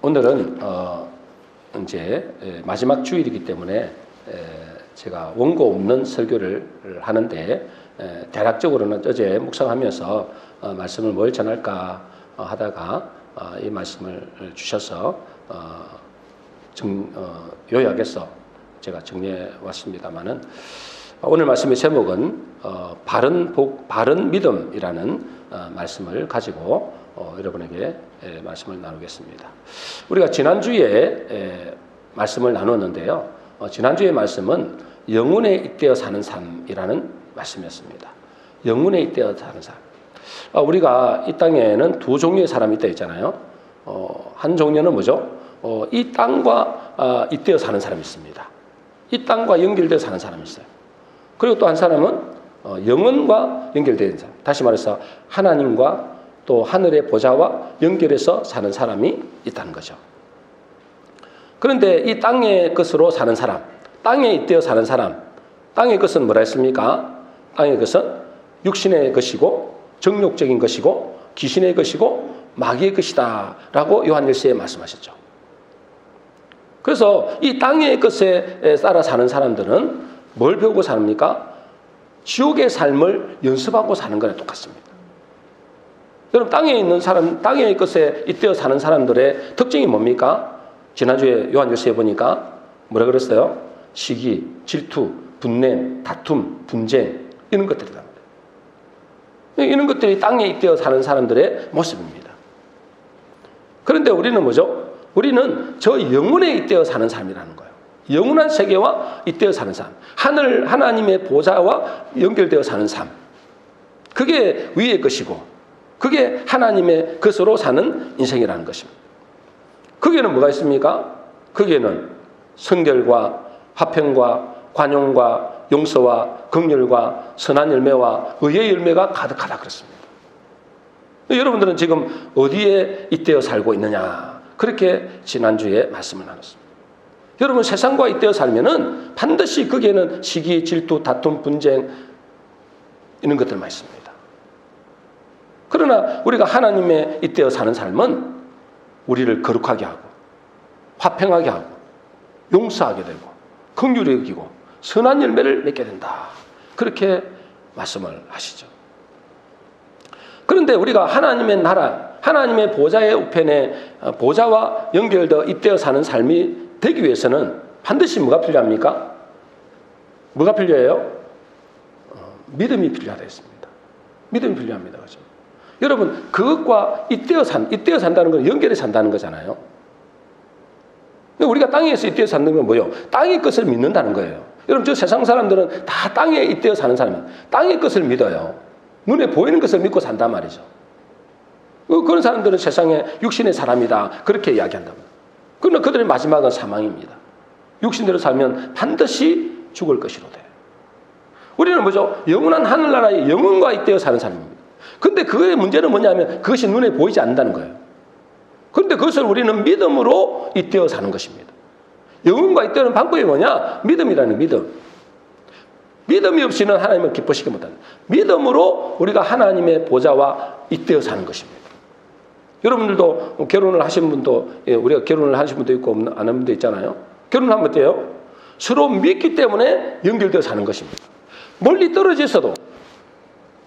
오늘은 이제 마지막 주일이기 때문에 제가 원고 없는 설교를 하는데 대략적으로는 어제 묵상하면서 말씀을 뭘 전할까 하다가 이 말씀을 주셔서 요약해서 제가 정리해 왔습니다만은 오늘 말씀의 제목은 바른 믿음이라는 말씀을 가지고 여러분에게 말씀을 나누겠습니다. 우리가 지난주에 말씀을 나눴는데요. 지난주의 말씀은 영혼에 잇대어 사는 삶이라는 말씀이었습니다. 영혼에 잇대어 사는 삶. 우리가 이 땅에는 두 종류의 사람이 있다 했잖아요. 한 종류는 뭐죠? 이 땅과 잇대어 사는 사람이 있습니다. 이 땅과 연결되어 사는 사람이 있어요. 그리고 또 한 사람은 영혼과 연결되는 사람. 다시 말해서 하나님과 또 하늘의 보좌와 연결해서 사는 사람이 있다는 거죠. 그런데 이 땅의 것으로 사는 사람, 땅에 잇대어 사는 사람, 땅의 것은 뭐라 했습니까? 땅의 것은 육신의 것이고 정욕적인 것이고 귀신의 것이고 마귀의 것이다 라고 요한일서에 말씀하셨죠. 그래서 이 땅의 것에 따라 사는 사람들은 뭘 배우고 삽니까? 지옥의 삶을 연습하고 사는 거랑 똑같습니다. 여러분, 땅에 있는 사람, 땅의 것에 잇대어 사는 사람들의 특징이 뭡니까? 지난주에 요한일서에 보니까 뭐라 그랬어요? 시기, 질투, 분냄, 다툼, 분쟁, 이런 것들이다. 이런 것들이 땅에 잇대어 사는 사람들의 모습입니다. 그런데 우리는 뭐죠? 우리는 저 영혼에 잇대어 사는 삶이라는 거예요. 영원한 세계와 잇대어 사는 삶. 하나님의 보좌와 연결되어 사는 삶. 그게 위의 것이고 그게 하나님의 것으로 사는 인생이라는 것입니다. 거기에는 뭐가 있습니까? 거기에는 성결과 화평과 관용과 용서와 긍휼과 선한 열매와 의의 열매가 가득하다 그렇습니다. 여러분들은 지금 어디에 잇대어 살고 있느냐? 그렇게 지난주에 말씀을 나눴습니다. 여러분, 세상과 잇대어 살면은 반드시 거기에는 시기, 질투, 다툼, 분쟁 이런 것들만 있습니다. 그러나 우리가 하나님에 잇대어 사는 삶은 우리를 거룩하게 하고 화평하게 하고 용서하게 되고 긍휼히 여기고 선한 열매를 맺게 된다. 그렇게 말씀을 하시죠. 그런데 우리가 하나님의 나라, 하나님의 보좌의 우편에 보좌와 연결되어 잇대어 사는 삶이 되기 위해서는 반드시 뭐가 필요합니까? 뭐가 필요해요? 믿음이 필요하다 했습니다. 믿음이 필요합니다. 그렇죠? 여러분, 그것과 잇대어 산다는 건 연결해 산다는 거잖아요. 우리가 땅에서 잇대어 사는 건 뭐예요? 땅의 것을 믿는다는 거예요. 여러분, 저 세상 사람들은 다 땅에 잇대어 사는 사람이에요. 땅의 것을 믿어요. 눈에 보이는 것을 믿고 산단 말이죠. 그런 사람들은 세상에 육신의 사람이다. 그렇게 이야기한다고. 그러나 그들의 마지막은 사망입니다. 육신대로 살면 반드시 죽을 것이로 돼. 우리는 뭐죠? 영원한 하늘나라의 영혼과 잇대어 사는 사람입니다. 그런데 그의 문제는 뭐냐면 그것이 눈에 보이지 않는다는 거예요. 그런데 그것을 우리는 믿음으로 잇대어 사는 것입니다. 영혼과 잇대어는 방법이 뭐냐? 믿음이라는 믿음. 믿음이 없이는 하나님을 기뻐시키지 못한다. 믿음으로 우리가 하나님의 보좌와 잇대어 사는 것입니다. 여러분들도 결혼을 하신 분도, 우리가 결혼을 하신 분도 있고 안 하는 분도 있잖아요. 결혼하면 어때요? 서로 믿기 때문에 연결되어 사는 것입니다. 멀리 떨어져서도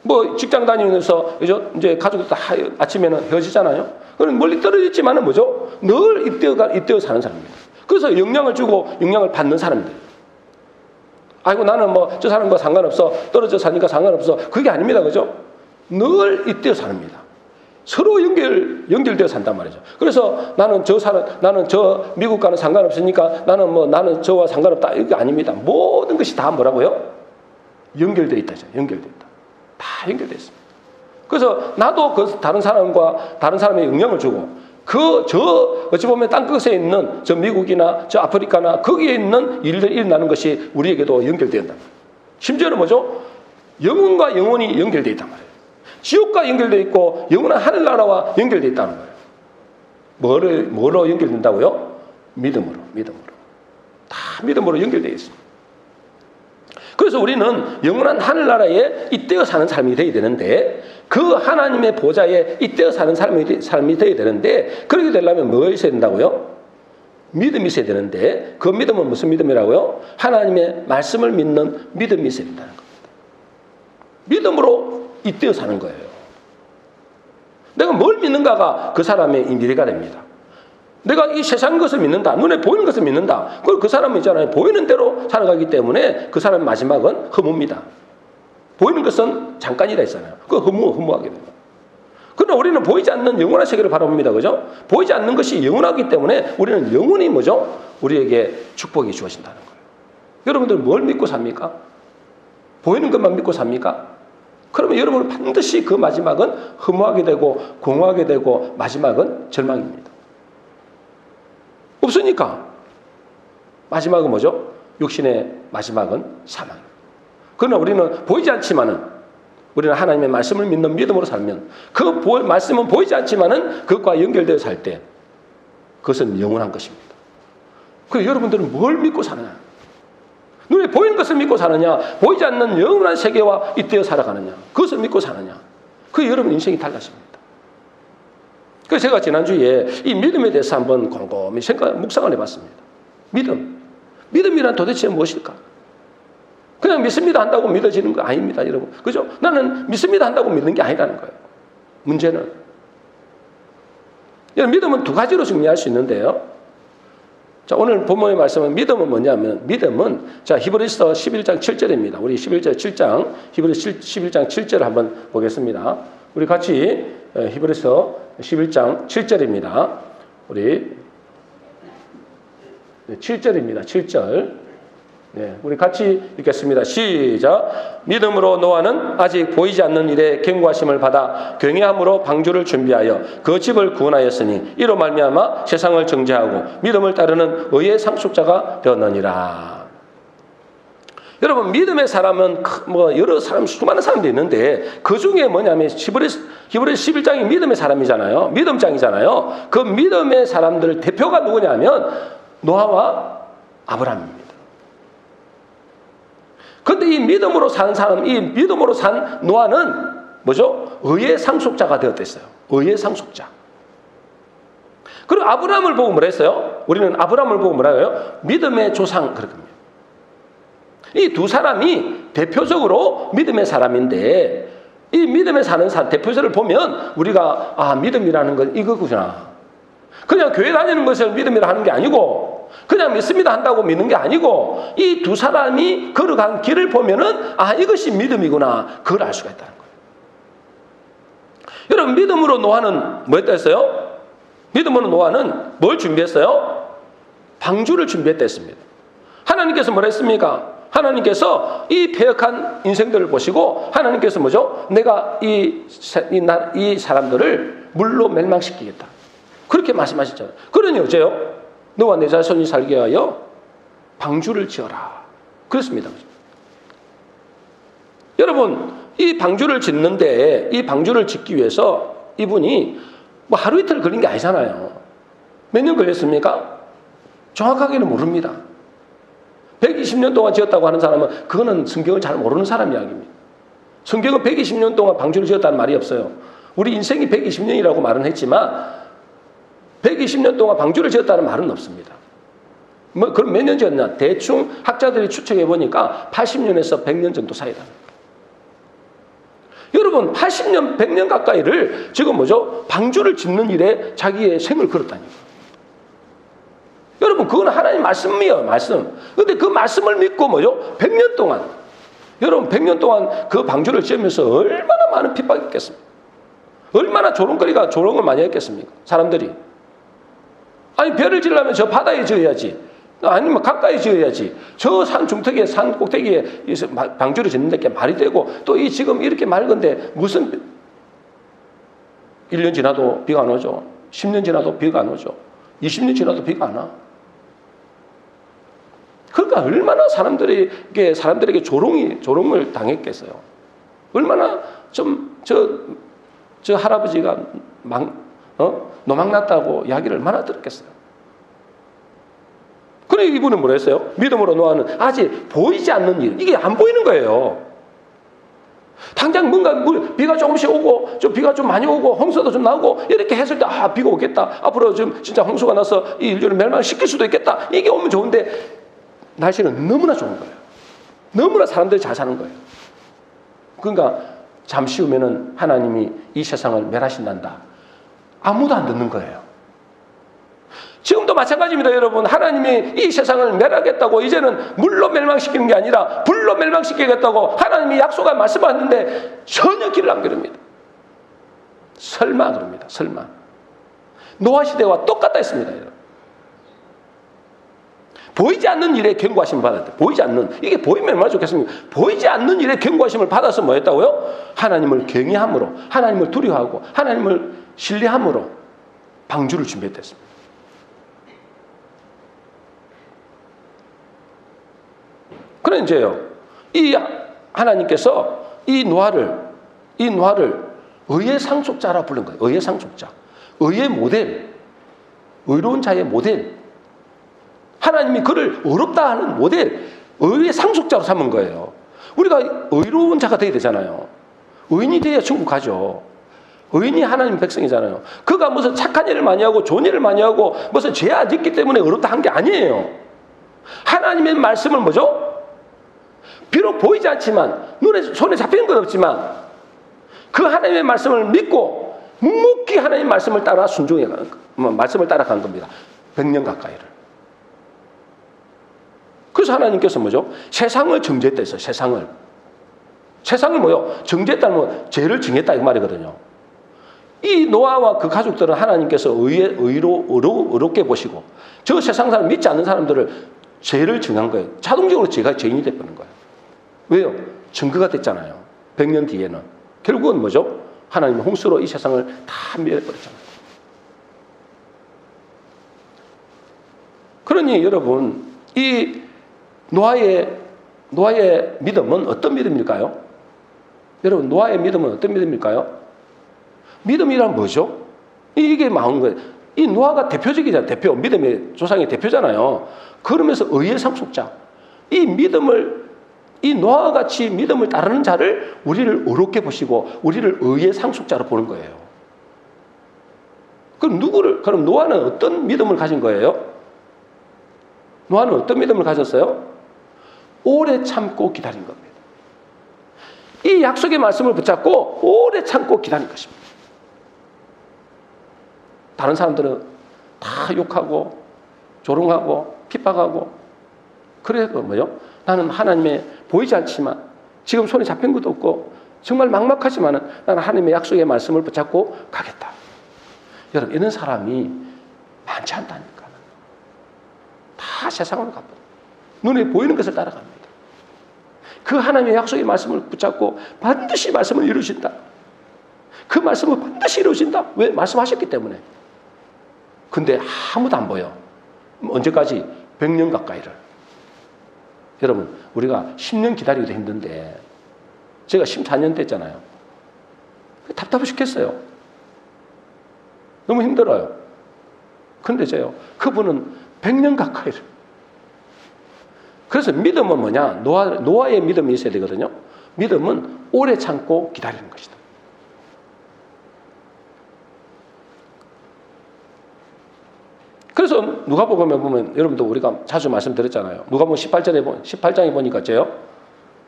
뭐 직장 다니면서 이제 가족들 다 아침에는 헤어지잖아요. 그럼 멀리 떨어졌지만은 뭐죠? 늘 잇대어 사는 사람입니다. 그래서 영향을 주고 영향을 받는 사람들. 아이고, 나는 뭐 저 사람과 상관없어. 떨어져 사니까 상관없어. 그게 아닙니다. 그죠? 늘 잇대어 삽니다. 서로 연결되어 산단 말이죠. 그래서 나는 저 미국과는 상관없으니까 나는 저와 상관없다. 이게 아닙니다. 모든 것이 다 뭐라고요? 연결되어 있다죠. 연결되어 있다. 다 연결되어 있습니다. 그래서 나도 그 다른 사람에 영향을 주고 어찌 보면 땅끝에 있는 저 미국이나 저 아프리카나 거기에 있는 일들이 일어나는 것이 우리에게도 연결된다. 심지어는 뭐죠? 영혼과 영혼이 연결되어 있단 말이에요. 지옥과 연결되어 있고 영원한 하늘나라와 연결되어 있다는 거예요. 뭐로 연결된다고요? 믿음으로. 다 믿음으로 연결되어 있습니다. 그래서 우리는 영원한 하늘나라에 잇대어 사는 삶이 되어야 되는데 그 하나님의 보좌에 잇대어 사는 삶이 되어야 되는데, 그렇게 되려면 뭐가 있어야 된다고요? 믿음이 있어야 되는데, 그 믿음은 무슨 믿음이라고요? 하나님의 말씀을 믿는 믿음이 있어야 된다는 겁니다. 믿음으로 잇대어 사는 거예요. 내가 뭘 믿는가가 그 사람의 미래가 됩니다. 내가 이 세상 것을 믿는다, 눈에 보이는 것을 믿는다, 그 사람은 있잖아요, 보이는 대로 살아가기 때문에 그 사람의 마지막은 허무입니다. 보이는 것은 잠깐이라 했잖아요. 그 허무하게 됩니다. 그러나 우리는 보이지 않는 영원한 세계를 바라봅니다. 그죠? 보이지 않는 것이 영원하기 때문에 우리는 영원히 뭐죠? 우리에게 축복이 주어진다는 거예요. 여러분들 뭘 믿고 삽니까? 보이는 것만 믿고 삽니까? 그러면 여러분은 반드시 그 마지막은 허무하게 되고 공허하게 되고 마지막은 절망입니다. 없으니까 마지막은 뭐죠? 육신의 마지막은 사망입니다. 그러나 우리는 보이지 않지만은, 우리는 하나님의 말씀을 믿는 믿음으로 살면, 그 말씀은 보이지 않지만은 그것과 연결되어 살 때 그것은 영원한 것입니다. 그래서 여러분들은 뭘 믿고 사느냐? 눈에 보이는 것을 믿고 사느냐? 보이지 않는 영원한 세계와 잇대어 살아가느냐? 그것을 믿고 사느냐? 그 여러분 인생이 달라집니다. 그래서 제가 지난주에 이 믿음에 대해서 한번 곰곰이 묵상을 해봤습니다. 믿음이란 도대체 무엇일까? 그냥 믿습니다 한다고 믿어지는 거 아닙니다, 여러분. 그죠? 나는 믿습니다 한다고 믿는 게 아니라는 거예요. 문제는. 믿음은 두 가지로 정리할 수 있는데요. 자, 오늘 본문의 말씀은 믿음은 뭐냐면, 믿음은, 자, 히브리서 11장 7절입니다. 우리 7장, 히브리서 11장 7절을 한번 보겠습니다. 우리 같이 히브리서 11장 7절입니다. 우리 7절입니다. 7절. 네, 우리 같이 읽겠습니다. 시작. 믿음으로 노아는 아직 보이지 않는 일에 경고하심을 받아 경외함으로 방주를 준비하여 그 집을 구원하였으니 이로 말미암아 세상을 정죄하고 믿음을 따르는 의의 상속자가 되었느니라. 여러분, 믿음의 사람은 여러 사람, 수많은 사람들이 있는데 그 중에 뭐냐면 히브리서 11장이 믿음의 사람이잖아요. 믿음장이잖아요. 그 믿음의 사람들 대표가 누구냐면 노아와 아브라함입니다. 그런데 이 믿음으로 산 사람, 이 믿음으로 산 노아는 뭐죠? 의의 상속자가 되었댔어요. 의의 상속자. 그리고 아브라함을 보고 뭐라 했어요? 우리는 아브라함을 보고 뭐라 해요? 믿음의 조상, 그렇게 합니다. 이 두 사람이 대표적으로 믿음의 사람인데, 이 믿음에 사는 대표자를 보면 우리가 믿음이라는 건 이거구나. 그냥 교회 다니는 것을 믿음이라 하는 게 아니고, 그냥 믿습니다 한다고 믿는 게 아니고, 이 두 사람이 걸어간 길을 보면은 이것이 믿음이구나, 그걸 알 수가 있다는 거예요. 여러분, 믿음으로 노아는 뭐 했다 했어요? 믿음으로 노아는 뭘 준비했어요? 방주를 준비했다 했습니다. 하나님께서 뭘 했습니까? 하나님께서 이 패역한 인생들을 보시고 하나님께서 뭐죠? 내가 이 사람들을 물로 멸망시키겠다, 그렇게 말씀하셨잖아요. 그러니 어째요? 너와 내 자손이 살게 하여 방주를 지어라, 그렇습니다. 여러분, 이 방주를 짓는데, 이 방주를 짓기 위해서 이분이 하루 이틀 걸린 게 아니잖아요. 몇 년 걸렸습니까? 정확하게는 모릅니다. 120년 동안 지었다고 하는 사람은 그거는 성경을 잘 모르는 사람 이야기입니다. 성경은 120년 동안 방주를 지었다는 말이 없어요. 우리 인생이 120년이라고 말은 했지만 120년 동안 방주를 지었다는 말은 없습니다. 그럼 몇 년 지었냐? 대충 학자들이 추측해 보니까 80년에서 100년 정도 사이다. 여러분, 80년, 100년 가까이를 지금 뭐죠? 방주를 짓는 일에 자기의 생을 걸었다니까요. 여러분, 그건 하나님 말씀이에요, 말씀. 근데 그 말씀을 믿고 뭐죠? 100년 동안, 여러분 100년 동안 그 방주를 지으면서 얼마나 많은 핍박이 있겠습니까? 얼마나 조롱을 많이 했겠습니까? 사람들이. 아니, 별을 지으려면 저 바다에 지어야지, 아니면 가까이 지어야지, 저 산 중턱에, 산 꼭대기에 방주를 짓는 게 말이 되고, 또 이 지금 이렇게 맑은데 무슨 1년 지나도 비가 안 오죠. 10년 지나도 비가 안 오죠. 20년 지나도 비가 안 와. 그러니까 얼마나 사람들에게 조롱을 당했겠어요. 얼마나 저 할아버지가 노망났다고 이야기를 얼마나 들었겠어요. 그래, 이분은 뭐라 했어요? 믿음으로 노아는 아직 보이지 않는 일, 이게 안 보이는 거예요. 당장 뭔가 비가 조금씩 오고 좀 비가 좀 많이 오고 홍수도 좀 나오고 이렇게 했을 때 비가 오겠다. 앞으로 좀 진짜 홍수가 나서 이 인류를 멸망시킬 수도 있겠다. 이게 오면 좋은데 날씨는 너무나 좋은 거예요. 너무나 사람들이 잘 사는 거예요. 그러니까 잠시 후면은 하나님이 이 세상을 멸하신단다. 아무도 안 듣는 거예요. 지금도 마찬가지입니다, 여러분. 하나님이 이 세상을 멸하겠다고 이제는 물로 멸망시키는 게 아니라 불로 멸망시키겠다고 하나님이 약속한 말씀하셨는데 전혀 귀를 안 기릅니다. 설마 그럽니다. 설마. 노아 시대와 똑같다 했습니다, 여러분. 보이지 않는 일에 경고하심을 받았대. 보이지 않는. 이게 보이면 얼마나 좋겠습니까? 보이지 않는 일에 경고하심을 받아서 뭐 했다고요? 하나님을 경외함으로, 하나님을 두려워하고, 하나님을 신뢰함으로 방주를 준비했댔습니다. 그래 이제요. 이 하나님께서 이 노아를 의의 상속자라 부른 거예요. 의의 상속자. 의의 모델. 의로운 자의 모델. 하나님이 그를 의롭다 하는 모델, 의의 상속자로 삼은 거예요. 우리가 의로운 자가 되어야 되잖아요. 의인이 되어야 천국 가죠. 의인이 하나님 백성이잖아요. 그가 무슨 착한 일을 많이 하고 좋은 일을 많이 하고 무슨 죄 안 짓기 때문에 의롭다 한 게 아니에요. 하나님의 말씀을 뭐죠? 비록 보이지 않지만 손에 잡히는 건 없지만 그 하나님의 말씀을 믿고 묵묵히 하나님의 말씀을 따라 순종해 말씀을 따라간 겁니다. 100년 가까이를. 그래서 하나님께서 뭐죠? 세상을 정죄했다 했어요. 세상을 뭐요? 정죄했다는 건 죄를 정했다 이 말이거든요. 이 노아와 그 가족들은 하나님께서 의롭게 보시고 저 세상 사람 믿지 않는 사람들을 죄를 정한 거예요. 자동적으로 죄인이 되버린 거예요. 왜요? 증거가 됐잖아요. 100년 뒤에는. 결국은 뭐죠? 하나님은 홍수로 이 세상을 다 멸해버렸잖아요. 그러니 여러분, 이 노아의 믿음은 어떤 믿음일까요? 여러분, 노아의 믿음은 어떤 믿음일까요? 믿음이란 뭐죠? 이게 마음 거예요. 이 노아가 대표적이잖아요. 대표. 믿음의 조상의 대표잖아요. 그러면서 의의 상속자. 이 노아와 같이 믿음을 따르는 자를 우리를 의롭게 보시고 우리를 의의 상속자로 보는 거예요. 그럼 노아는 어떤 믿음을 가진 거예요? 노아는 어떤 믿음을 가졌어요? 오래 참고 기다린 겁니다. 이 약속의 말씀을 붙잡고 오래 참고 기다린 것입니다. 다른 사람들은 다 욕하고 조롱하고 핍박하고 그래도 뭐요? 나는 하나님의 보이지 않지만 지금 손에 잡힌 것도 없고 정말 막막하지만은 나는 하나님의 약속의 말씀을 붙잡고 가겠다. 여러분, 이런 사람이 많지 않다니까. 다 세상으로 가버려. 눈에 보이는 것을 따라갑니다. 그 하나님의 약속의 말씀을 붙잡고 반드시 말씀을 이루신다. 그 말씀은 반드시 이루어진다. 왜? 말씀하셨기 때문에. 근데 아무도 안 보여. 언제까지? 100년 가까이를. 여러분, 우리가 10년 기다리기도 힘든데 제가 14년 됐잖아요. 답답해 죽겠어요. 너무 힘들어요. 그런데 그분은 100년 가까이를. 그래서 믿음은 뭐냐? 노아의 믿음이 있어야 되거든요. 믿음은 오래 참고 기다리는 것이다. 그래서 누가복음에 보면 여러분도 우리가 자주 말씀드렸잖아요. 누가복음 18장에 보니까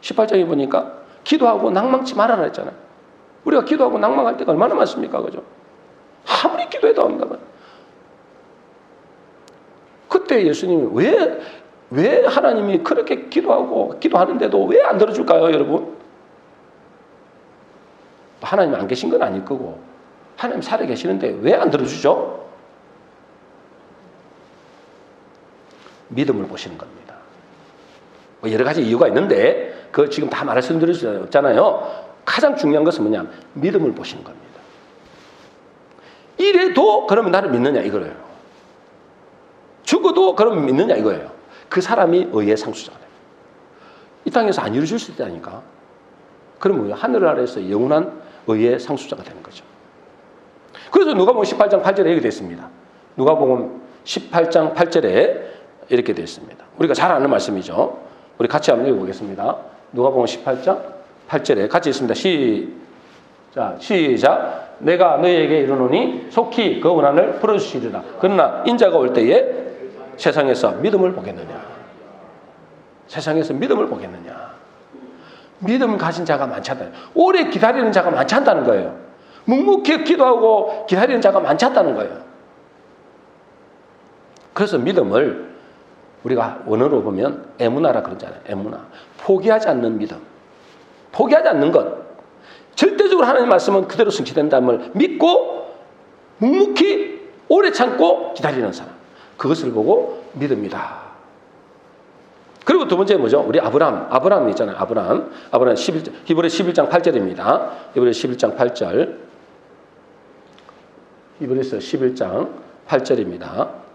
18장에 보니까 기도하고 낭망치 말아라 했잖아요. 우리가 기도하고 낭망할 때가 얼마나 많습니까? 그죠? 아무리 기도해도 안 가면. 그때 예수님이 왜 하나님이 그렇게 기도하는데도 왜 안 들어줄까요, 여러분? 하나님 안 계신 건 아닐 거고 하나님 살아 계시는데 왜 안 들어주죠? 믿음을 보시는 겁니다. 여러 가지 이유가 있는데 그걸 지금 다 말씀드릴 수 없잖아요. 가장 중요한 것은 뭐냐? 믿음을 보시는 겁니다. 이래도 그러면 나를 믿느냐 이거예요. 죽어도 그러면 믿느냐 이거예요. 그 사람이 의의 상속자가 돼요. 이 땅에서 안 이루어질 수 있다니까. 그러면 하늘 아래에서 영원한 의의 상속자가 되는 거죠. 그래서 누가복음 18장 8절에 이렇게 되어 있습니다. 누가복음 18장 8절에 이렇게 되어 있습니다. 우리가 잘 아는 말씀이죠. 우리 같이 한번 읽어보겠습니다. 누가복음 18장 8절에 같이 있습니다. 시작. 내가 너희에게 이르노니 속히 그 원한을 풀어주시리라. 그러나 인자가 올 때에 세상에서 믿음을 보겠느냐. 세상에서 믿음을 보겠느냐. 믿음 가진 자가 많지 않다. 오래 기다리는 자가 많지 않다는 거예요. 묵묵히 기도하고 기다리는 자가 많지 않다는 거예요. 그래서 믿음을 우리가 원어로 보면 에무나라 그러잖아요. 에무나. 포기하지 않는 믿음. 포기하지 않는 것. 절대적으로 하나님 말씀은 그대로 성취된다는 믿고 묵묵히 오래 참고 기다리는 사람. 그것을 보고 믿습니다. 그리고 두 번째 뭐죠? 우리 아브라함 있잖아요. 아브라함 11장, 히브리 11장 8절입니다. 히브리 11장 8절. 히브리서 11장 8절입니다.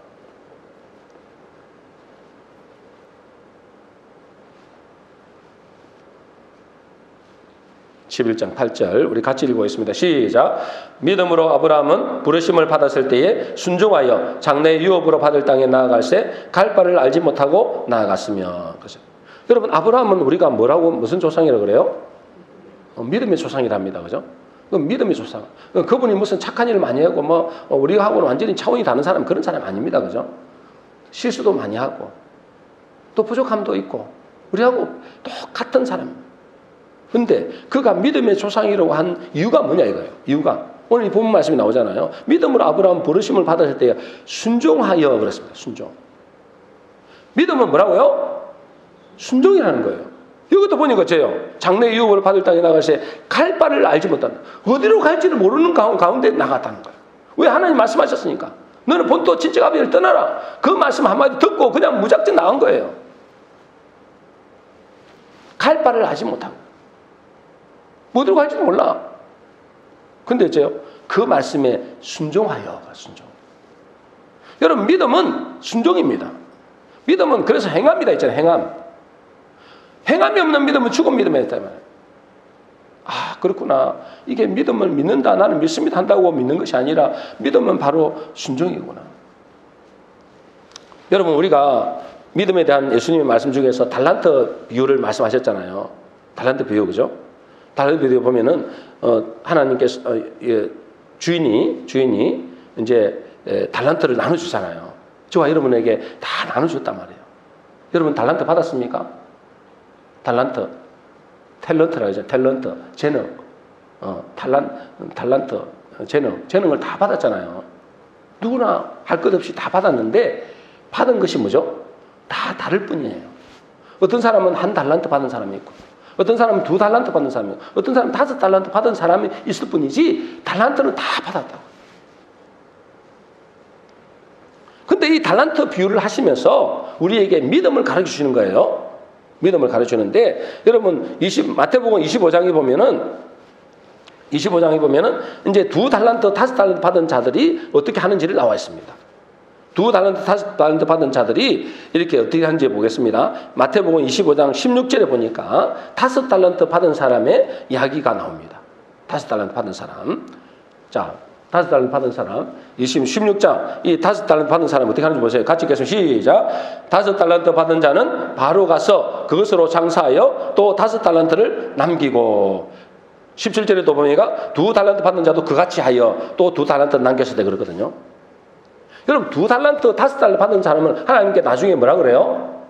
(11장 8절) 우리 같이 읽어보겠습니다. 시작. 믿음으로 아브라함은 부르심을 받았을 때에 순종하여 장래의 유업으로 받을 땅에 나아갈새 갈 바를 알지 못하고 나아갔으며. 그렇죠? 여러분, 아브라함은 우리가 무슨 조상이라고 그래요? 믿음의 조상이랍니다. 그죠? 믿음의 조상. 그분이 무슨 착한 일을 많이 하고 우리하고는 완전히 차원이 다른 사람, 그런 사람 아닙니다. 그죠? 실수도 많이 하고 또 부족함도 있고 우리하고 똑같은 사람입니다. 근데 그가 믿음의 조상이라고 한 이유가 뭐냐 이거예요. 이유가 오늘 이 본문 말씀이 나오잖아요. 믿음으로 아브라함 부르심을 받았을 때 순종하여 그랬습니다. 순종. 믿음은 뭐라고요? 순종이라는 거예요. 이것도 보니까 저요. 장래의 유업을 받을 땅에 나갈 때 갈 바를 알지 못한다. 어디로 갈지를 모르는 가운데 나갔다는 거예요. 왜? 하나님 말씀하셨으니까. 너는 본토 친척 아비를 떠나라. 그 말씀 한마디 듣고 그냥 무작정 나간 거예요. 갈 바를 알지 못하고. 어디로 갈지도 몰라. 근데 그 말씀에 순종하여. 순종. 여러분, 믿음은 순종입니다. 믿음은 그래서 행함이다 있잖아요. 행함. 행함이 없는 믿음은 죽은 믿음이 있다 말이에요. 아, 그렇구나. 이게 믿음을 믿는다. 나는 믿습니다 한다고 믿는 것이 아니라 믿음은 바로 순종이구나. 여러분, 우리가 믿음에 대한 예수님의 말씀 중에서 달란트 비유를 말씀하셨잖아요. 달란트 비유, 그죠? 달란트 비유 보면은 하나님께서 주인이 이제 달란트를 나눠주잖아요. 저와 여러분에게 다 나눠줬단 말이에요. 여러분 달란트 받았습니까? 탤런트라고 하죠. 탤런트, 재능, 달란트, 재능을 다 받았잖아요. 누구나 할 것 없이 다 받았는데 받은 것이 뭐죠? 다 다를 뿐이에요. 어떤 사람은 1달란트 받은 사람이 있고, 어떤 사람은 2달란트 받은 사람이 있고, 어떤 사람은 5달란트 받은 사람이 있을 뿐이지 달란트는 다 받았다고. 근데 이 달란트 비유를 하시면서 우리에게 믿음을 가르쳐 주시는 거예요. 믿음을 가르쳐 주는데, 여러분 마태복음 25장에 보면은 이제 2달란트, 5달란트 받은 자들이 어떻게 하는지를 나와 있습니다. 2달란트, 5달란트 받은 자들이 이렇게 어떻게 하는지 보겠습니다. 마태복음 25장 16절에 보니까 5달란트 받은 사람의 이야기가 나옵니다. 5달란트 받은 사람. 자, 5달란트 받은 사람. 16장, 이 5달란트 받은 사람 어떻게 하는지 보세요. 같이 읽겠습니다. 시작. 5달란트 받은 자는 바로 가서 그것으로 장사하여 또 5달란트를 남기고, 17절에도 보니까 2달란트 받는 자도 그같이 하여 또 2달란트 남겼을 때 그러거든요. 여러분, 2달란트, 5달란트 받은 사람은 하나님께 나중에 뭐라 그래요?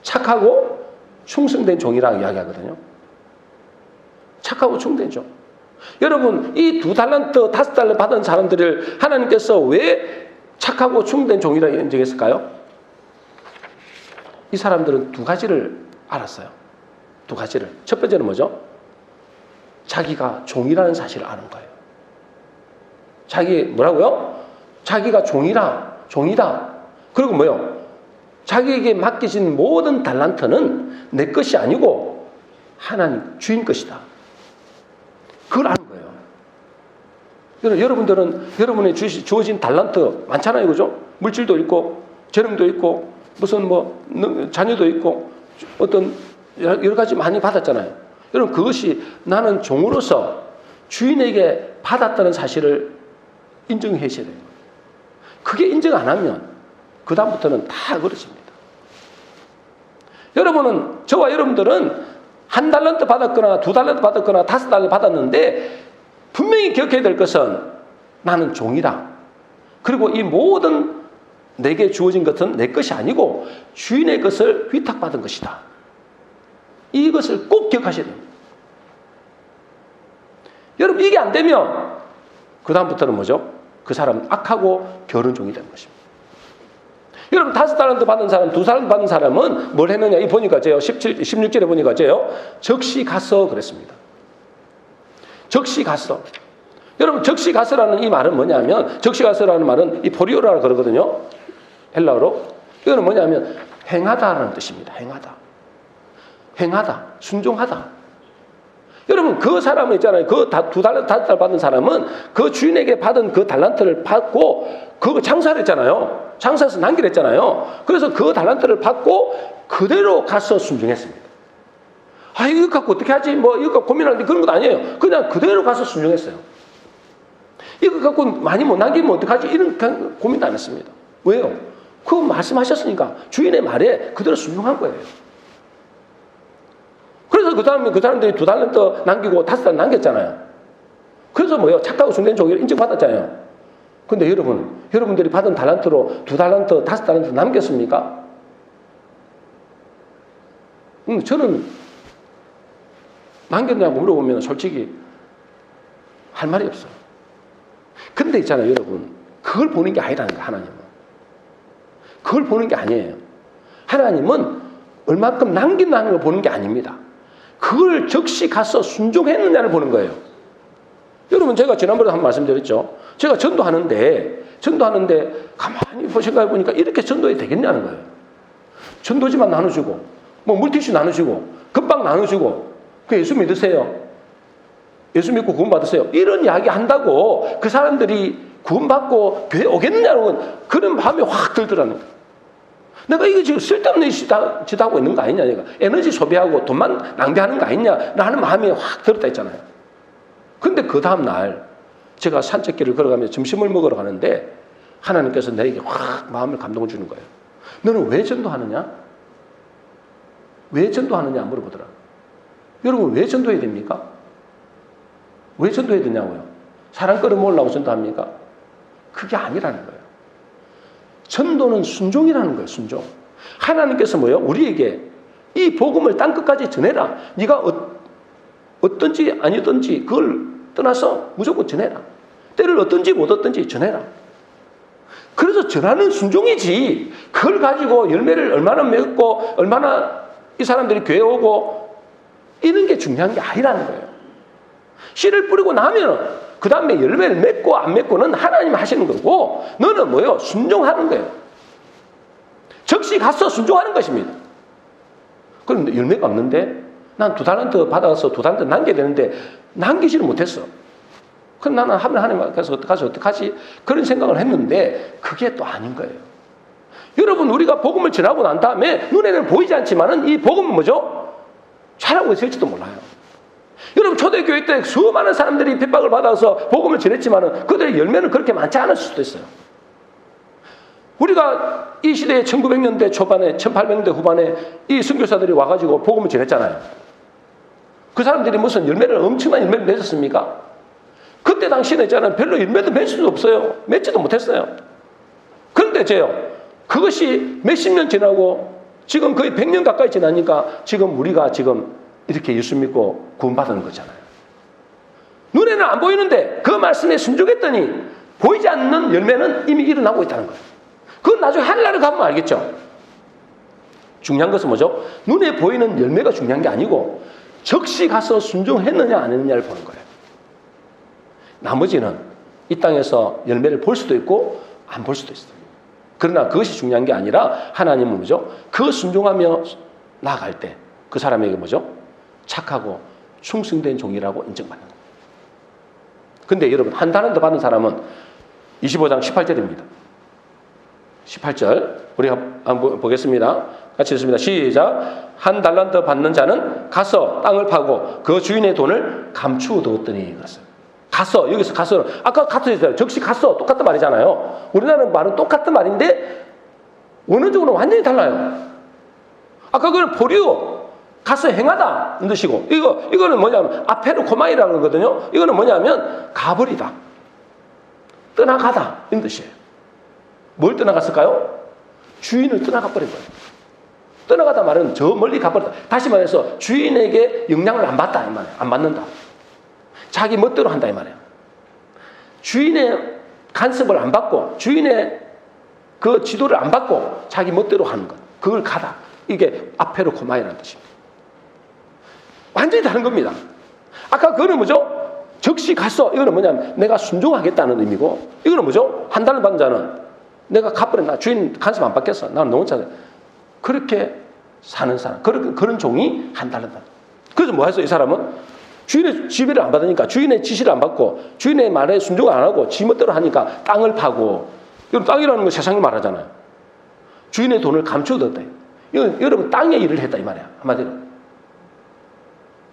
착하고 충성된 종이라고 이야기하거든요. 착하고 충성된 종. 여러분, 이 2달란트, 5달란트 받은 사람들을 하나님께서 왜 착하고 충성된 종이라고 인정했을까요? 이 사람들은 2가지를 알았어요. 2가지를. 첫 번째는 뭐죠? 자기가 종이라는 사실을 아는 거예요. 뭐라고요? 자기가 종이다. 그리고 뭐요? 자기에게 맡겨진 모든 달란트는 내 것이 아니고 하나님 주인 것이다. 그걸 아는 거예요. 여러분들은 여러분의 주어진 달란트 많잖아요. 그죠? 물질도 있고, 재능도 있고, 무슨 자녀도 있고, 어떤 여러 가지 많이 받았잖아요. 여러분, 그것이 나는 종으로서 주인에게 받았다는 사실을 인정해 주셔야 돼요. 그게 인정 안 하면 그다음부터는 다 그렇습니다. 저와 여러분들은 한 달란트 받았거나 두 달란트 받았거나 5달란트 받았는데 분명히 기억해야 될 것은 나는 종이다. 그리고 이 모든 내게 주어진 것은 내 것이 아니고 주인의 것을 위탁받은 것이다. 이것을 꼭 기억하셔야 됩니다. 여러분 이게 안 되면 그 다음부터는 뭐죠? 그 사람은 악하고 게으른 종이 되는 것입니다. 여러분 5달란트 받은 사람, 2달란트 받은 사람은 뭘 했느냐? 이 보니까 제요 16절에 보니까 제요 적시 가서 그랬습니다. 적시 가서. 여러분 적시 가서라는 이 말은 뭐냐면 적시 가서라는 말은 이 포리오라고 그러거든요. 헬라어로. 이거는 뭐냐면 행하다라는 뜻입니다. 행하다, 순종하다. 여러분 그 사람은 있잖아요. 그 2달란트, 5달란트 받은 사람은 그 주인에게 받은 그 달란트를 받고 그거 장사를 했잖아요. 장사해서 남기를 했잖아요. 그래서 그 달란트를 받고 그대로 가서 순종했습니다. 아 이거 갖고 어떻게 하지? 뭐 이거 갖고 고민하는데 그런 건 아니에요. 그냥 그대로 가서 순종했어요. 이거 갖고 많이 못 남기면 어떡하지? 이런 고민도 안 했습니다. 왜요? 그거 말씀하셨으니까 주인의 말에 그대로 순종한 거예요. 그래서 그 다음에 그 사람들이 2달란트 남기고 5달란트 남겼잖아요. 그래서 뭐요? 착하고 순된 종이를 인정받았잖아요. 근데 여러분들이 받은 달란트로 2달란트, 5달란트 남겼습니까? 저는 남겼냐고 물어보면 솔직히 할 말이 없어요. 근데 있잖아요, 여러분. 그걸 보는 게 아니라는 거예요, 하나님은. 그걸 보는 게 아니에요. 하나님은 얼마큼 남긴다는 걸 보는 게 아닙니다. 그걸 적시 가서 순종했느냐를 보는 거예요. 여러분 제가 지난번에 한번 말씀드렸죠. 제가 전도하는데 가만히 생각해 보니까 이렇게 전도해도 되겠냐는 거예요. 전도지만 나눠주고 뭐 물티슈 나눠주고 금방 나눠주고 그 예수 믿으세요. 예수 믿고 구원받으세요. 이런 이야기 한다고 그 사람들이 구원받고 교회 오겠느냐는 그런 마음이 확 들더라는 거예요. 내가 이거 지금 쓸데없는 짓 하고 있는 거 아니냐, 내가 에너지 소비하고 돈만 낭비하는 거 아니냐 라는 마음이 확 들었다 했잖아요. 근데 그 다음날 제가 산책길을 걸어가면서 점심을 먹으러 가는데 하나님께서 내게 확 마음을 감동을 주는 거예요. 너는 왜 전도하느냐? 왜 전도하느냐 물어보더라. 여러분 왜 전도해야 됩니까? 왜 전도해야 되냐고요? 사람 끌어모으려고 전도합니까? 그게 아니라는 거예요. 전도는 순종이라는 거예요. 순종. 하나님께서 뭐요? 우리에게 이 복음을 땅끝까지 전해라. 네가 어떤지 아니든지 그걸 떠나서 무조건 전해라. 때를 얻든지 못 얻든지 전해라. 그래서 전하는 순종이지 그걸 가지고 열매를 얼마나 맺고 얼마나 이 사람들이 교회 오고 이런 게 중요한 게 아니라는 거예요. 씨를 뿌리고 나면 그 다음에 열매를 맺고 안 맺고는 하나님 하시는 거고 너는 뭐요? 순종하는 거예요. 적시 가서 순종하는 것입니다. 그런데 열매가 없는데 난 2달란트 받아서 2달란트 남겨야 되는데 남기지를 못했어. 그럼 나는 하나님 앞에서 어떡하지? 그런 생각을 했는데 그게 또 아닌 거예요. 여러분 우리가 복음을 전하고 난 다음에 눈에는 보이지 않지만은 이 복음은 뭐죠? 잘하고 있을지도 몰라요. 여러분 초대교회 때 수많은 사람들이 핍박을 받아서 복음을 전했지만은 그들의 열매는 그렇게 많지 않을 수도 있어요. 우리가 이 시대에 1900년대 초반에 1800년대 후반에 이 선교사들이 와가지고 복음을 전했잖아요. 그 사람들이 무슨 열매를 엄청난 열매를 맺었습니까? 그때 당시에는 있잖아요. 별로 열매도 맺을 수도 없어요. 맺지도 못했어요. 그런데 그것이 몇십 년 지나고 지금 거의 100년 가까이 지나니까 지금 우리가 지금 이렇게 예수 믿고 구원받는 거잖아요. 눈에는 안 보이는데 그 말씀에 순종했더니 보이지 않는 열매는 이미 일어나고 있다는 거예요. 그건 나중에 하늘나라 가면 알겠죠. 중요한 것은 뭐죠? 눈에 보이는 열매가 중요한 게 아니고 적시 가서 순종했느냐 안 했느냐를 보는 거예요. 나머지는 이 땅에서 열매를 볼 수도 있고 안 볼 수도 있어요. 그러나 그것이 중요한 게 아니라 하나님은 뭐죠? 그 순종하며 나아갈 때 그 사람에게 뭐죠? 착하고 충성된 종이라고 인정받는 겁니다. 근데 여러분 한 달란트 받은 사람은 25장 18절입니다. 18절 우리가 한번 보겠습니다. 같이 읽습니다. 시작. 한 달란트 받는 자는 가서 땅을 파고 그 주인의 돈을 감추어두었더니 그랬어요. 가서 여기서 가서는 아까 가서 했어요. 적시 가서 똑같은 말이잖아요. 우리나라 말은 똑같은 말인데 원어적으로는 완전히 달라요. 아까 그건 포리오 가서 행하다 이 뜻이고, 이거는 뭐냐면 아페르코마이라는 거거든요. 이거는 뭐냐면 가버리다, 떠나가다 이 뜻이에요. 뭘 떠나갔을까요? 주인을 떠나가 버린 거예요. 떠나가다 말은 저 멀리 가버렸다. 다시 말해서 주인에게 영향을 안 받다 이 말이에요. 안 받는다. 자기 멋대로 한다 이 말이에요. 주인의 간섭을 안 받고, 주인의 그 지도를 안 받고 자기 멋대로 하는 것, 그걸 가다. 이게 아페르코마이라는 뜻입니다. 완전히 다른 겁니다. 아까 그거는 뭐죠? 즉시 갔어. 이거는 뭐냐면 내가 순종하겠다는 의미고, 이거는 뭐죠? 한달을 받은 자는 내가 갚으려, 주인 간섭 안 받겠어, 나는 너무 잘해. 그렇게 사는 사람, 그런 종이 한달을 받아. 그래서 뭐 했어? 이 사람은 주인의 지배를 안 받으니까, 주인의 지시를 안 받고, 주인의 말에 순종을 안 하고 지 멋대로 하니까 땅을 파고. 여러분, 땅이라는 건 세상이 말하잖아요. 주인의 돈을 감춰뒀다. 이건 여러분 땅의 일을 했다 이 말이야, 한마디로.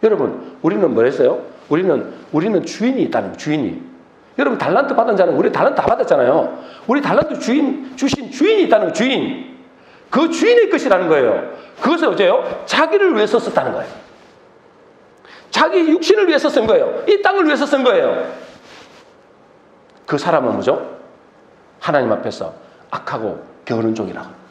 여러분, 우리는 뭐 했어요? 우리는 주인이 있다는 거예요. 주인이. 여러분, 달란트 받은 자는, 우리 달란트 다 받았잖아요. 우리 달란트 주신 주인이 있다는 거예요. 주인. 그 주인의 것이라는 거예요. 그것을 어째요? 자기를 위해서 썼다는 거예요. 자기 육신을 위해서 쓴 거예요. 이 땅을 위해서 쓴 거예요. 그 사람은 뭐죠? 하나님 앞에서 악하고 게으른 종이라고.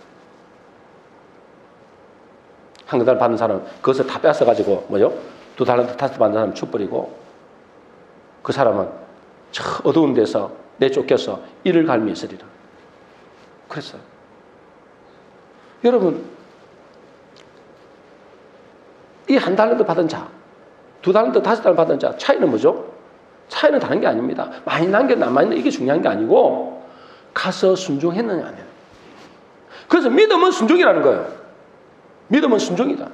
한 달 받은 사람 그것을 다 뺏어가지고 뭐죠? 2달란트 5달란트 받은 사람 쳐버리고, 그 사람은 저 어두운 데서 내쫓겨서 이를 갈미 있으리라 그랬어요. 여러분, 이 1달란트 받은 자, 2달란트 5달란트 받은 자 차이는 뭐죠? 차이는 다른 게 아닙니다. 많이 남겼나 안 많이 남겼나 이게 중요한 게 아니고, 가서 순종했느냐 안 했느냐. 그래서 믿음은 순종이라는 거예요. 믿음은 순종이다.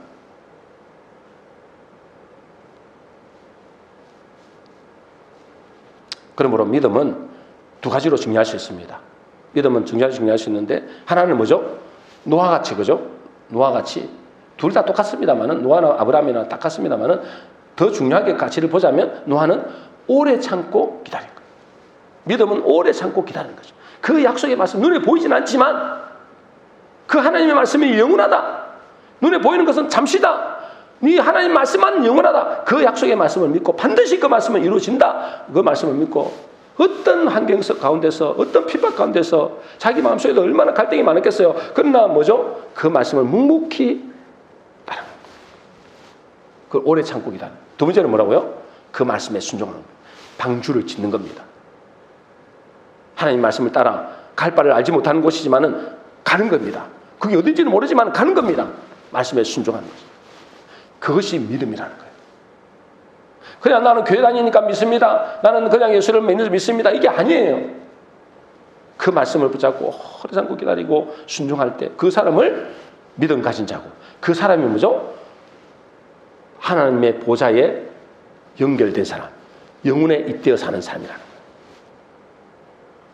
그러므로 믿음은 두 가지로 정리할 수 있습니다. 믿음은 정리할 수 있는데, 하나는 뭐죠? 노아같이, 그죠? 노아같이 둘 다 똑같습니다만은, 노아나 아브라함이나 똑같습니다만은, 더 중요하게 가치를 보자면 노아는 오래 참고 기다린 거예요. 믿음은 오래 참고 기다리는 거죠. 그 약속의 말씀, 눈에 보이진 않지만 그 하나님의 말씀이 영원하다. 눈에 보이는 것은 잠시다. 네 하나님 말씀만 영원하다. 그 약속의 말씀을 믿고 반드시 그 말씀은 이루어진다. 그 말씀을 믿고, 어떤 환경 가운데서, 어떤 핍박 가운데서 자기 마음속에도 얼마나 갈등이 많았겠어요. 그러나 뭐죠? 그 말씀을 묵묵히 따르는 거예요. 그걸 오래 참고 기다리는. 두 번째는 뭐라고요? 그 말씀에 순종하는 거예요. 방주를 짓는 겁니다. 하나님 말씀을 따라 갈 바를 알지 못하는 곳이지만은 가는 겁니다. 그게 어딘지는 모르지만 가는 겁니다. 말씀에 순종하는 거죠. 그것이 믿음이라는 거예요. 그냥 나는 교회 다니니까 믿습니다. 나는 그냥 예수를 믿습니다. 이게 아니에요. 그 말씀을 붙잡고 오래 참고 기다리고 순종할 때 그 사람을 믿음 가진 자고, 그 사람이 뭐죠? 하나님의 보좌에 연결된 사람, 영혼에 잇대어 사는 사람이라는 거예요.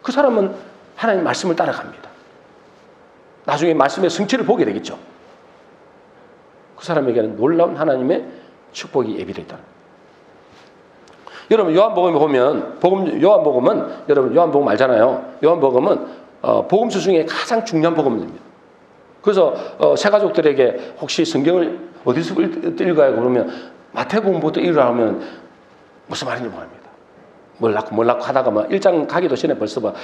그 사람은 하나님 말씀을 따라갑니다. 나중에 말씀의 성취를 보게 되겠죠. 그 사람에게는 놀라운 하나님의 축복이 예비되어 있다. 여러분, 요한복음에 보면, 요한복음은, 여러분 요한복음 알잖아요. 요한복음은 복음서 중에 가장 중요한 복음입니다. 그래서 새가족들에게 혹시 성경을 어디서 읽어야 그러면 마태복음부터 읽으라면 무슨 말인지 모릅니다. 뭘 낳고 하다가 막 1장 가기도 전에 벌써 뭐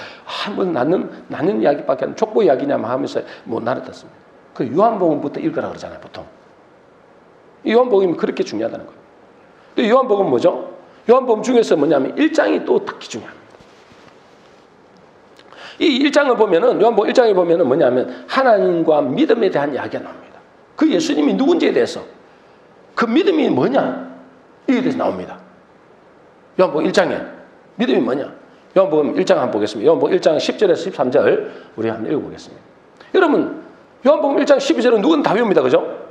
낳는 이야기밖에 안, 족보 이야기냐 하면서 못 나눴습니다. 그 요한복음부터 읽으라 그러잖아요, 보통. 이 요한복음이 그렇게 중요하다는 거예요. 근데 요한복음 뭐죠? 요한복음 중에서 뭐냐면 1장이 또 특히 중요합니다. 이 1장을 보면은, 요한복음 1장에 보면은 뭐냐면 하나님과 믿음에 대한 이야기가 나옵니다. 그 예수님이 누군지에 대해서, 그 믿음이 뭐냐, 이에 대해서 나옵니다. 요한복음 1장에 믿음이 뭐냐? 요한복음 1장 한번 보겠습니다. 요한복음 1장 10절에서 13절 우리 한번 읽어보겠습니다. 여러분, 요한복음 1장 12절은 누군 다 외웁니다. 그죠?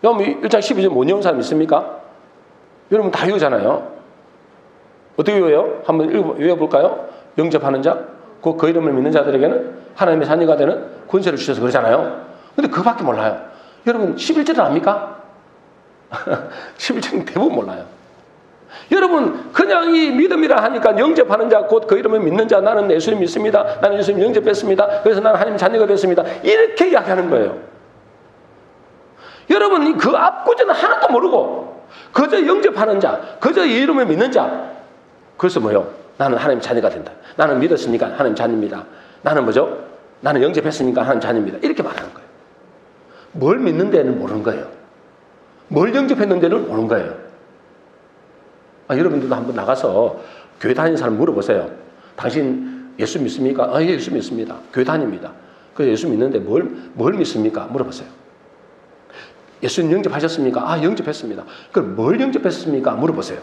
요한복음 1장 12절 못 외운 사람 있습니까? 여러분 다 외우잖아요. 어떻게 외워요? 한번 외워볼까요? 영접하는 자, 그 이름을 믿는 자들에게는 하나님의 자녀가 되는 권세를 주셔서 그러잖아요. 근데 그밖에 몰라요. 여러분 11절은 압니까? 11절은 대부분 몰라요. 여러분, 그냥 이 믿음이라 하니까 영접하는 자, 곧 그 이름을 믿는 자, 나는 예수님 믿습니다. 나는 예수님 영접했습니다. 그래서 나는 하나님 자녀가 됐습니다. 이렇게 이야기하는 거예요. 여러분 그 앞구절은 하나도 모르고 그저 영접하는 자, 그저 이 이름을 믿는 자. 그래서 뭐요? 나는 하나님 자녀가 된다. 나는 믿었으니까 하나님 자녀입니다. 나는 뭐죠? 나는 영접했으니까 하나님 자녀입니다. 이렇게 말하는 거예요. 뭘 믿는 데는 모르는 거예요. 뭘 영접했는데는 모르는 거예요. 여러분들도 한번 나가서 교회 다니는 사람 물어보세요. 당신 예수 믿습니까? 예, 예수 믿습니다. 교회 다닙니다. 그 예수 믿는데 뭘 믿습니까? 물어보세요. 예수님 영접하셨습니까? 영접했습니다. 그럼 뭘 영접했습니까? 물어보세요.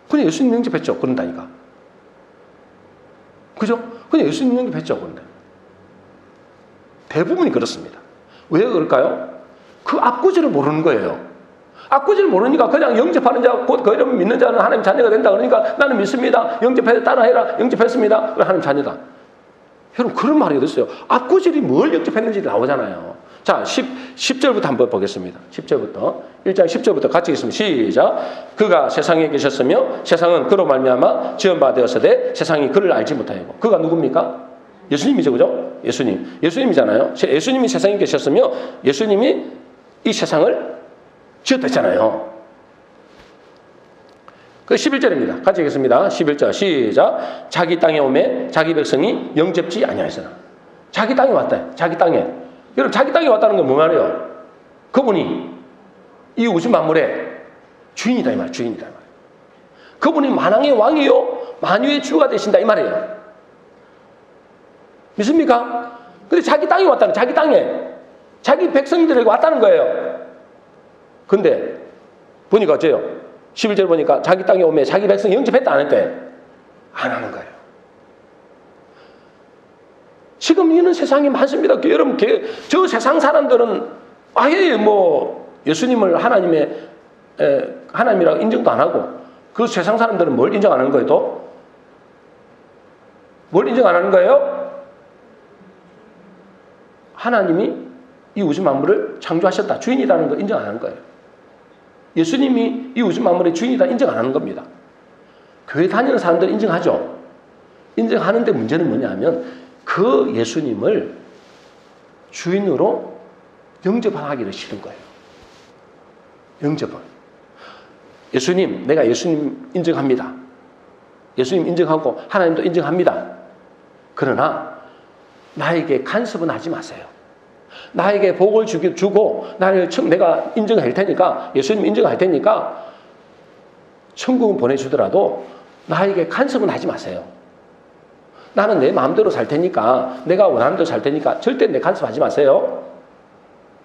그냥 예수님 영접했죠. 그런다니까. 그죠? 그냥 예수님 영접했죠. 그런데. 대부분이 그렇습니다. 왜 그럴까요? 그 앞구절을 모르는 거예요. 앞구절을 모르니까 그냥 영접하는 자, 곧 그 이름을 믿는 자는 하나님 자녀가 된다. 그러니까 나는 믿습니다. 영접해, 따라해라. 영접했습니다. 하나님 자녀다. 여러분, 그런 말이 어딨어요? 앞구절이 뭘 영접했는지 나오잖아요. 자, 10절부터 한번 보겠습니다. 10절부터. 1장 10절부터 같이 읽습니다. 시작. 그가 세상에 계셨으며 세상은 그로 말미암아 지은 바 되었으되 세상이 그를 알지 못하였고. 그가 누굽니까? 예수님이죠. 그죠? 예수님. 예수님이잖아요. 예수님이 세상에 계셨으며 예수님이 이 세상을 지었댔잖아요. 그 11절입니다. 같이 읽겠습니다. 11절 시작. 자기 땅에 오매 자기 백성이 영접지 아니하였으나. 자기 땅에 왔다. 자기 땅에. 여러분 자기 땅에 왔다는 건 뭐 말이에요? 그분이 이 우주 만물의 주인이다 이 말. 주인이다 이 말. 그분이 만왕의 왕이요 만유의 주가 되신다 이 말이에요. 믿습니까? 근데 자기 땅에 왔다는 자기 땅에 자기 백성들에게 왔다는 거예요. 근데 보니까 어째요? 11절 보니까 자기 땅에 오면 자기 백성 영접했다 안 했대? 안 하는 거예요. 지금 이런 세상이 많습니다. 여러분 저 세상 사람들은 아예 뭐 예수님을 하나님이라고 인정도 안 하고 그 세상 사람들은 뭘 인정 안 하는 거예요? 또? 뭘 인정 안 하는 거예요? 하나님이 이 우주 만물을 창조하셨다. 주인이라는 걸 인정 안 하는 거예요. 예수님이 이 우주 만물의 주인이다 인정 안 하는 겁니다. 교회 다니는 사람들은 인정하죠. 인정하는데 문제는 뭐냐면 그 예수님을 주인으로 영접하기를 싫은 거예요. 영접을. 예수님, 내가 예수님 인정합니다. 예수님 인정하고 하나님도 인정합니다. 그러나 나에게 간섭은 하지 마세요. 나에게 복을 주고 내가 인정할 테니까 예수님 인정할 테니까 천국은 보내주더라도 나에게 간섭은 하지 마세요. 나는 내 마음대로 살 테니까 내가 원하는 대로 살 테니까 절대 내 간섭하지 마세요.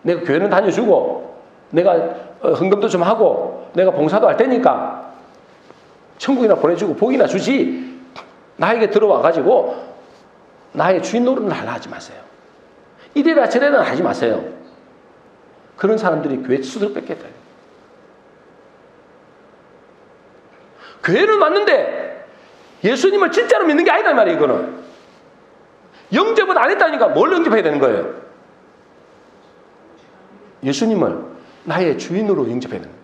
내가 교회는 다녀주고 내가 헌금도 좀 하고 내가 봉사도 할 테니까 천국이나 보내주고 복이나 주지 나에게 들어와가지고 나의 주인 노릇을 하려 하지 마세요. 이래라 저래라 하지 마세요. 그런 사람들이 교회 수두룩 뺏겠다. 교회는 왔는데 예수님을 진짜로 믿는 게 아니다 이 말이에요. 이거는 영접은 안 했다니까 뭘 영접해야 되는 거예요? 예수님을 나의 주인으로 영접해야 되는 거예요.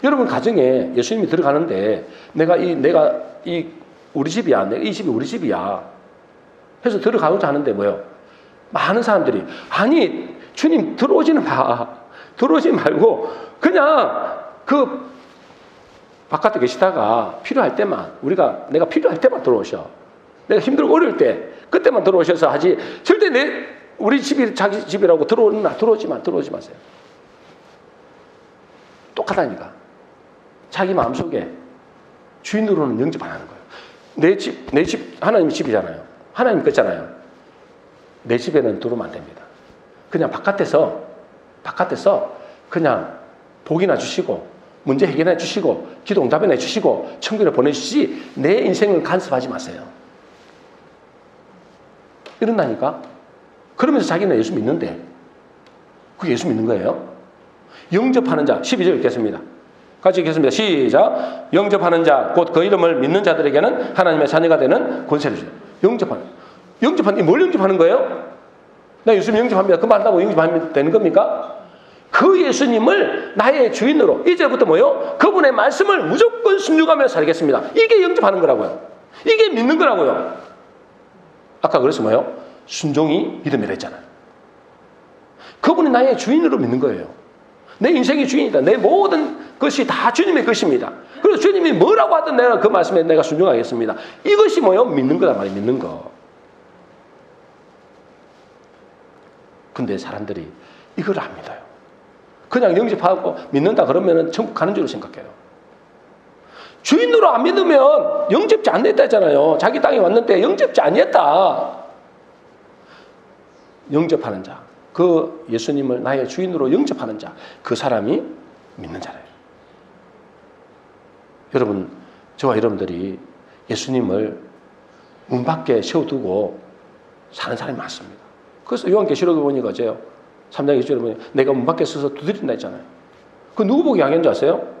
여러분 가정에 예수님이 들어가는데 내가 우리 집이야. 이 집이 우리 집이야. 해서 들어가고자 하는데 뭐요? 많은 사람들이 아니 주님 들어오지는 마. 들어오지 말고 그냥 그 바깥에 계시다가 필요할 때만 내가 필요할 때만 들어오셔. 내가 힘들고 어려울 때 그때만 들어오셔서 하지 절대 우리 집이 자기 집이라고 들어오지 마세요. 똑같다니까. 자기 마음속에 주인으로는 영접 안 하는 거예요. 내 집 하나님 집이잖아요. 하나님 거잖아요. 내 집에는 들어오면 안 됩니다. 그냥 바깥에서 그냥 복이나 주시고 문제 해결해 주시고 기도 응답해 주시고 천국에 보내주시지 내 인생을 간섭하지 마세요. 이런다니까. 그러면서 자기는 예수 믿는데 그게 예수 믿는 거예요? 영접하는 자 12절 읽겠습니다. 같이 읽겠습니다. 시작. 영접하는 자 곧 그 이름을 믿는 자들에게는 하나님의 자녀가 되는 권세를 주죠. 영접하는 뭘 영접하는 거예요? 나 예수님 영접합니다. 그 말한다고 영접하면 되는 겁니까? 그 예수님을 나의 주인으로 이제부터 뭐요? 그분의 말씀을 무조건 순종하며 살겠습니다. 이게 영접하는 거라고요. 이게 믿는 거라고요. 아까 그래서 뭐요? 순종이 믿음이라 했잖아요. 그분이 나의 주인으로 믿는 거예요. 내 인생의 주인이다. 내 모든 것이 다 주님의 것입니다. 그래서 주님이 뭐라고 하든 내가 그 말씀에 내가 순종하겠습니다. 이것이 뭐예요? 믿는 거란 말이에요. 믿는 거. 근데 사람들이 이걸 안 믿어요. 그냥 영접하고 믿는다 그러면 천국 가는 줄로 생각해요. 주인으로 안 믿으면 영접지 않겠다 했잖아요. 자기 땅에 왔는데 영접지 않겠다. 영접하는 자, 그 예수님을 나의 주인으로 영접하는 자, 그 사람이 믿는 자래요. 여러분, 저와 여러분들이 예수님을 문 밖에 세워두고 사는 사람이 많습니다. 그래서 요한계시록에 보니까 어째요? 3장 2절에 보니 내가 문 밖에 서서 두드린다 했잖아요. 그 누구 보고 이야기한 줄 아세요?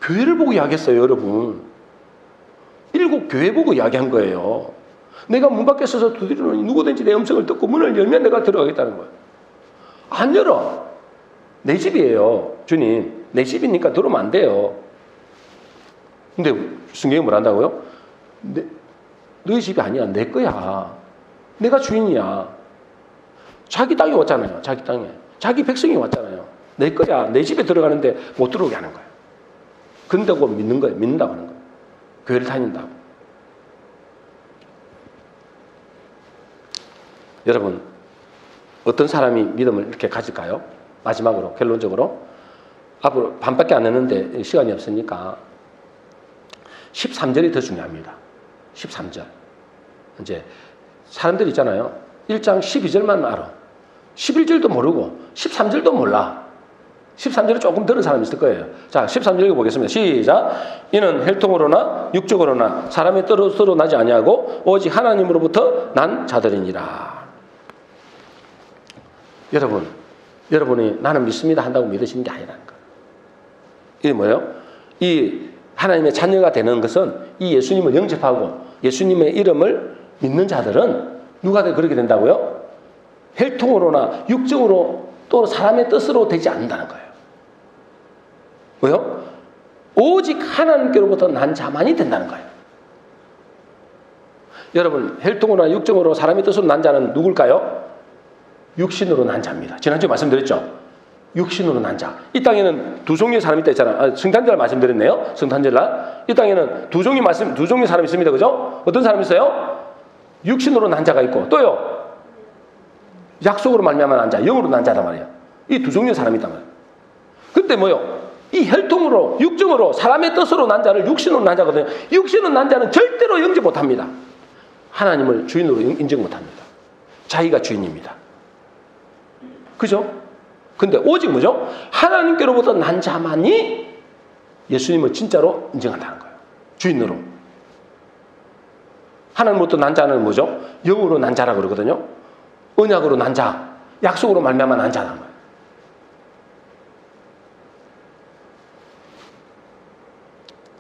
교회를 보고 이야기했어요, 여러분. 7 교회 보고 이야기한 거예요. 내가 문 밖에 서서 두드리노니 누구든지 내 음성을 듣고 문을 열면 내가 들어가겠다는 거예요. 안 열어. 내 집이에요, 주님. 내 집이니까 들어오면 안 돼요. 근데 성경이 뭘 한다고요? 너희 집이 아니야. 내 거야. 내가 주인이야. 자기 땅에 왔잖아요. 자기 땅에. 자기 백성이 왔잖아요. 내 거야. 내 집에 들어가는데 못 들어오게 하는 거예요. 그런다고 믿는 거예요. 믿는다고 하는 거예요. 교회를 다닌다고. 여러분, 어떤 사람이 믿음을 이렇게 가질까요? 마지막으로, 결론적으로. 앞으로 반밖에 안 했는데 시간이 없으니까 13절이 더 중요합니다. 13절. 이제 사람들 있잖아요. 1장 12절만 알아. 11절도 모르고 13절도 몰라. 13절을 조금 들은 사람이 있을 거예요. 자, 13절 읽어보겠습니다. 시작. 이는 혈통으로나 육적으로나 사람의 뜻으로 나지 아니하고 오직 하나님으로부터 난 자들이니라. 여러분이 나는 믿습니다 한다고 믿으시는 게 아니라는 거예요. 이게 뭐예요? 이 하나님의 자녀가 되는 것은 이 예수님을 영접하고 예수님의 이름을 믿는 자들은 누가 그렇게 된다고요? 혈통으로나 육적으로 또 사람의 뜻으로 되지 않는다는 거예요. 왜요? 오직 하나님께로부터 난 자만이 된다는 거예요. 여러분, 혈통으로나 육적으로 사람의 뜻으로 난 자는 누굴까요? 육신으로 난 자입니다. 지난주에 말씀드렸죠? 육신으로 난 자. 이 땅에는 두 종류의 사람이 있다 했잖아요. 성탄절 말씀드렸네요. 성탄절날. 이 땅에는 두 종류의 사람이 있습니다. 그죠? 어떤 사람이 있어요? 육신으로 난 자가 있고 또요. 약속으로 말미암아 난 자, 영으로 난 자단 말이에요. 이 두 종류의 사람이 있단 말이에요. 근데 뭐요? 이 혈통으로, 육정으로, 사람의 뜻으로 난 자를 육신으로 난 자거든요. 육신으로 난 자는 절대로 영접 못합니다. 하나님을 주인으로 인정 못합니다. 자기가 주인입니다. 그죠? 근데 오직 뭐죠? 하나님께로부터 난 자만이 예수님을 진짜로 인정한다는 거예요. 주인으로. 하나님으로부터 난 자는 뭐죠? 영으로 난 자라고 그러거든요. 언약으로 난 자, 약속으로 말미암아 난 자란 거예요.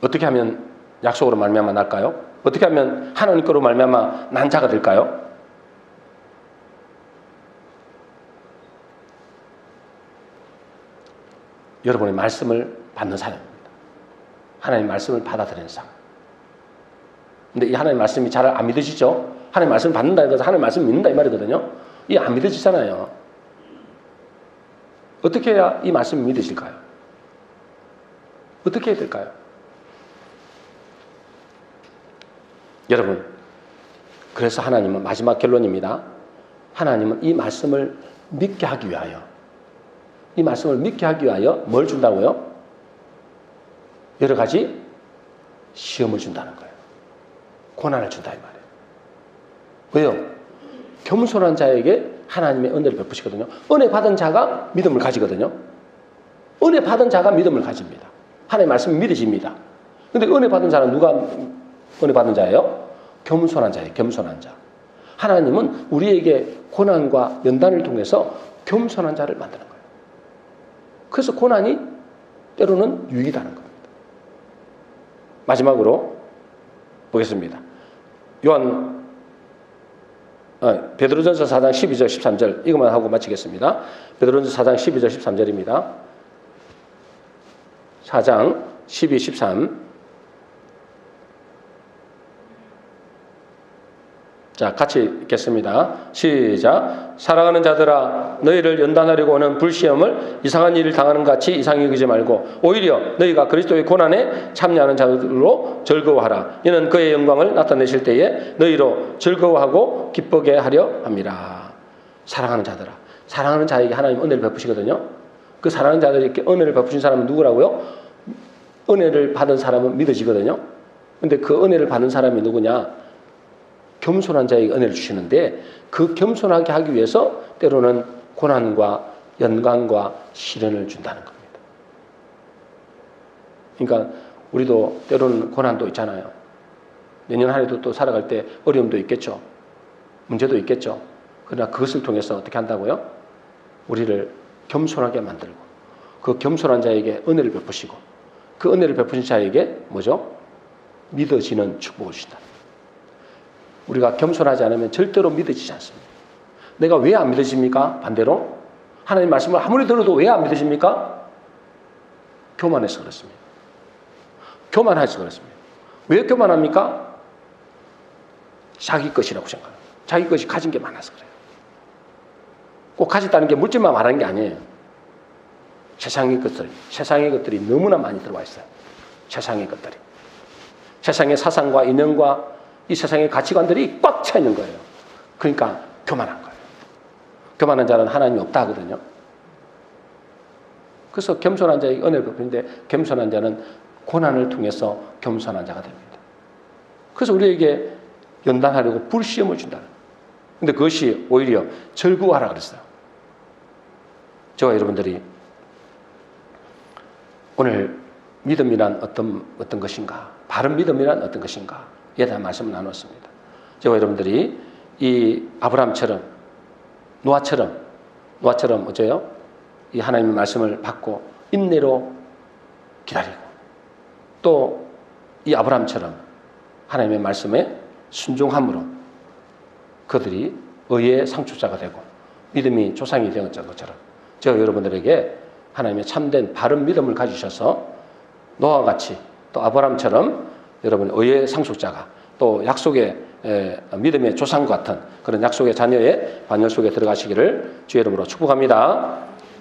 어떻게 하면 약속으로 말미암아 날까요? 어떻게 하면 하나님 거로 말미암아 난 자가 될까요? 여러분의 말씀을 받는 사람입니다. 하나님의 말씀을 받아들이는 사람. 근데 이 하나님의 말씀이 잘 안 믿으시죠? 하나님의 말씀을 받는다 해서 하나님의 말씀을 믿는다 이 말이거든요. 이게 안 믿어지잖아요. 어떻게 해야 이 말씀을 믿으실까요? 어떻게 해야 될까요? 여러분, 그래서 하나님은 마지막 결론입니다. 하나님은 이 말씀을 믿게 하기 위하여 뭘 준다고요? 여러 가지 시험을 준다는 거예요. 고난을 준다 이 말이에요. 왜요? 겸손한 자에게 하나님의 은혜를 베푸시거든요. 은혜 받은 자가 믿음을 가지거든요. 은혜 받은 자가 믿음을 가집니다. 하나님의 말씀을 믿으십니다. 근데 은혜 받은 자는 누가 은혜 받은 자예요? 겸손한 자예요. 겸손한 자. 하나님은 우리에게 고난과 연단을 통해서 겸손한 자를 만드는 거예요. 그래서 고난이 때로는 유익이라는 겁니다. 마지막으로 보겠습니다. 베드로전서 4장 12절 13절 이것만 하고 마치겠습니다. 베드로전서 4장 12절 13절입니다. 4장 12, 13. 자, 같이 읽겠습니다. 시작. 사랑하는 자들아, 너희를 연단하려고 하는 불시험을 이상한 일을 당하는 같이 이상히 여기지 말고 오히려 너희가 그리스도의 고난에 참여하는 자들로 즐거워하라. 이는 그의 영광을 나타내실 때에 너희로 즐거워하고 기쁘게 하려 함이라. 사랑하는 자들아. 사랑하는 자에게 하나님 은혜를 베푸시거든요. 그 사랑하는 자들에게 은혜를 베푸신 사람은 누구라고요? 은혜를 받은 사람은 믿어지거든요. 근데 그 은혜를 받는 사람이 누구냐? 겸손한 자에게 은혜를 주시는데 그 겸손하게 하기 위해서 때로는 고난과 연관과 시련을 준다는 겁니다. 그러니까 우리도 때로는 고난도 있잖아요. 내년 한 해도 또 살아갈 때 어려움도 있겠죠. 문제도 있겠죠. 그러나 그것을 통해서 어떻게 한다고요? 우리를 겸손하게 만들고 그 겸손한 자에게 은혜를 베푸시고 그 은혜를 베푸신 자에게 뭐죠? 믿어지는 축복을 주신다. 우리가 겸손하지 않으면 절대로 믿어지지 않습니다. 내가 왜 안 믿어집니까? 반대로 하나님 말씀을 아무리 들어도 왜 안 믿어집니까? 교만해서 그렇습니다. 교만해서 그렇습니다. 왜 교만합니까? 자기 것이라고 생각합니다. 자기 것이 가진 게 많아서 그래요. 꼭 가졌다는 게 물질만 말하는 게 아니에요. 세상의 것들이 너무나 많이 들어와 있어요. 세상의 것들이. 세상의 사상과 인연과 이 세상의 가치관들이 꽉 차 있는 거예요. 그러니까 교만한 거예요. 교만한 자는 하나님이 없다 하거든요. 그래서 겸손한 자에게 은혜를 베푸는데 겸손한 자는 고난을 통해서 겸손한 자가 됩니다. 그래서 우리에게 연단하려고 불시험을 준다는 거예요. 근데 그것이 오히려 즐거워하라 그랬어요. 저와 여러분들이 오늘 믿음이란 어떤 것인가? 바른 믿음이란 어떤 것인가? 에 대한 말씀을 나눴습니다. 저와 여러분들이 이 아브라함처럼 노아처럼 어째요? 이 하나님의 말씀을 받고 인내로 기다리고 또 이 아브라함처럼 하나님의 말씀에 순종함으로 그들이 의의 상속자가 되고 믿음이 조상이 되었던 것처럼 제가 여러분들에게 하나님의 참된 바른 믿음을 가지셔서 노아와 같이 또 아브라함처럼 여러분 의의 상속자가 또 약속의 믿음의 조상 같은 그런 약속의 자녀의 반열 속에 들어가시기를 주의 이름으로 축복합니다.